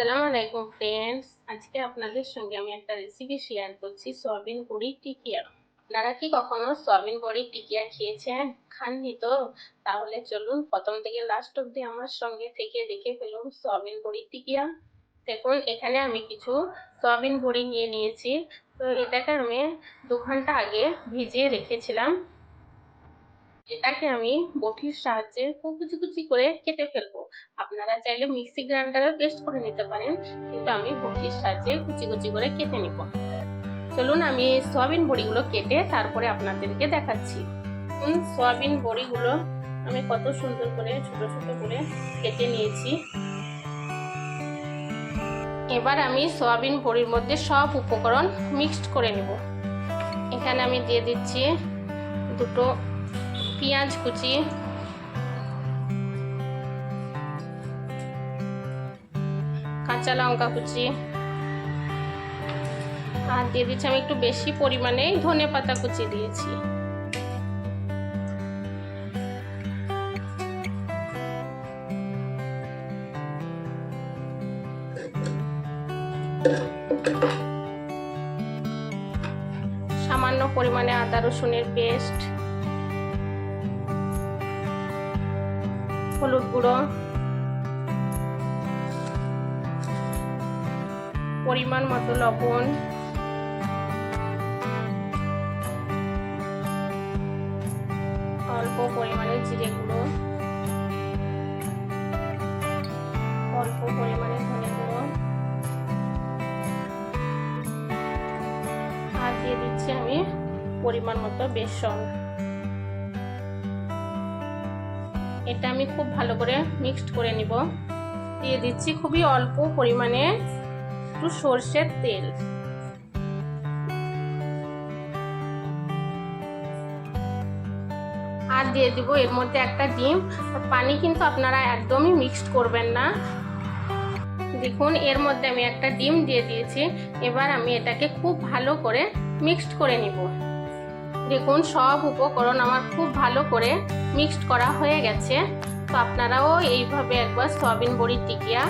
আসসালামু আলাইকুম ফ্রেন্ডস, আজকে আপনাদের সঙ্গে আমি একটা রেসিপি শেয়ার করছি সয়াবিন বড়ির টিকিয়া। আপনারা কি কখনো সয়াবিন বড়ির টিকিয়া খেয়েছেন? খাননি তো? তাহলে চলুন প্রথম থেকে লাস্ট অবধি আমার সঙ্গে থেকে দেখে ফেলুন সয়াবিন বড়ির টিকিয়া। দেখুন, এখানে আমি কিছু সয়াবিন বড়ি নিয়ে নিয়েছি। তো এটাকে আমি 2 ঘন্টা আগে ভিজিয়ে রেখেছিলাম। এটাকে আমি বটির সাহায্যে কুচি কুচি করে কেটে ফেলবো। আপনারা চাইলে মিক্সি গ্রাইন্ডারে পেস্ট করে নিতে পারেন, কিন্তু আমি বটির সাহায্যে কুচি কুচি করে কেটে নিব। চলুন আমি এই সয়াবিন বড়িগুলো কেটে তারপরে আপনাদেরকে দেখাচ্ছি। সয়াবিন বড়িগুলো আমি কত সুন্দর করে ছোট ছোট করে কেটে নিয়েছি। এবার আমি সয়াবিন বড়ির মধ্যে সব উপকরণ মিক্সড করে নেব। এখানে আমি দিয়ে দিচ্ছি 2 পেঁয়াজ কুচি, কাঁচা লঙ্কা কুচি, আর দিয়ে দিচ্ছি আমি একটু বেশি পরিমাণে ধনেপাতা কুচি দিয়েছি। সামান্য পরিমাণে আদা রসুনের পেস্ট, হলুদ গুঁড়ো, পরিমাণ মতো লবণ, অল্প পরিমাণে জিরে গুঁড়ো, অল্প পরিমাণে ধনে গুঁড়ো, আর দিয়ে দিচ্ছি আমি পরিমাণ মতো বেসন। এটা আমি খুব ভালো করে মিক্সড করে নিব। দিয়ে দিচ্ছি খুবই অল্প পরিমাণে একটু সরষের তেল। আর দিয়ে দিব এর মধ্যে একটা ডিম। পানি কিন্তু আপনারা একদমই মিক্সড করবেন না। দেখুন, এর মধ্যে আমি একটা ডিম দিয়ে দিয়েছি। এবার আমি এটাকে খুব ভালো করে মিক্সড করে নিব। দেখুন, সব উপকরণ আমার খুব ভালো করে মিক্সড করা হয়ে গেছে। তো আপনারাও এইভাবে একবার সয়াবিন বড়ির টিকিয়া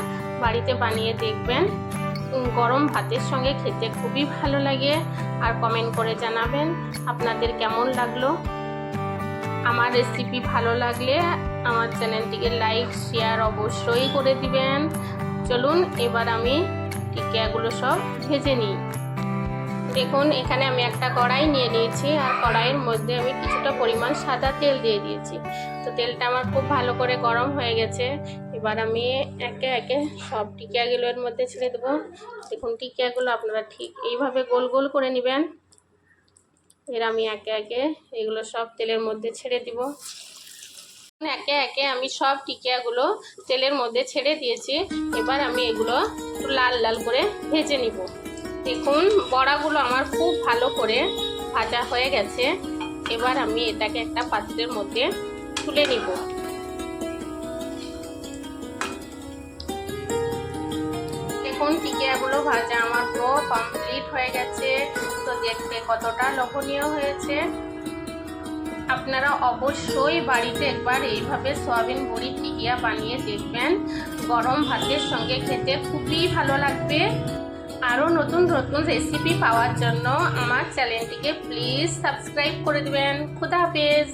বাড়িতে বানিয়ে দেখবেন। গরম ভাতের সঙ্গে খেতে খুবই ভালো লাগে। আর কমেন্ট করে জানাবেন আপনাদের কেমন লাগলো। আমার রেসিপি ভালো লাগলে আমার চ্যানেলটিকে লাইক শেয়ার অবশ্যই করে দিবেন। চলুন এবার আমি টিকিয়াগুলো সব ভেজে নিই। দেখুন, এখানে আমি একটা কড়াই নিয়ে নিয়েছি, আর কড়াইয়ের মধ্যে আমি কিছুটা পরিমাণ সাদা তেল দিয়ে দিয়েছি। তো তেলটা আমার খুব ভালো করে গরম হয়ে গেছে। এবার আমি একে একে সব টিকিয়াগুলো এর মধ্যে ছেড়ে দেবো। দেখুন, টিকিয়াগুলো আপনারা ঠিক এইভাবে গোল গোল করে নেবেন। এর আমি একে একে এগুলো সব তেলের মধ্যে ছেড়ে দিব। একে একে আমি সব টিকিয়াগুলো তেলের মধ্যে ছেড়ে দিয়েছি। এবার আমি এগুলো একটু লাল লাল করে ভেজে নিব। দেখুন, বড়াগুলো আমার খুব ভালো করে ভাজা হয়ে গেছে। এবার আমি এটাকে একটা পাত্রের মধ্যে তুলে নিব। দেখুন, টিকিয়াগুলো ভাজা আমার পুরো কমপ্লিট হয়ে গেছে। তো দেখতে কতটা লোভনীয় হয়েছে। আপনারা অবশ্যই বাড়িতে একবার এইভাবে সয়াবিন বড়ির টিকিয়া বানিয়ে দেখবেন। গরম ভাতের সঙ্গে খেতে খুবই ভালো লাগবে। আরও নতুন নতুন রেসিপি পাওয়ার জন্য আমার চ্যানেলটিকে প্লিজ সাবস্ক্রাইব করে দিবেন। খুদা হাফেজ।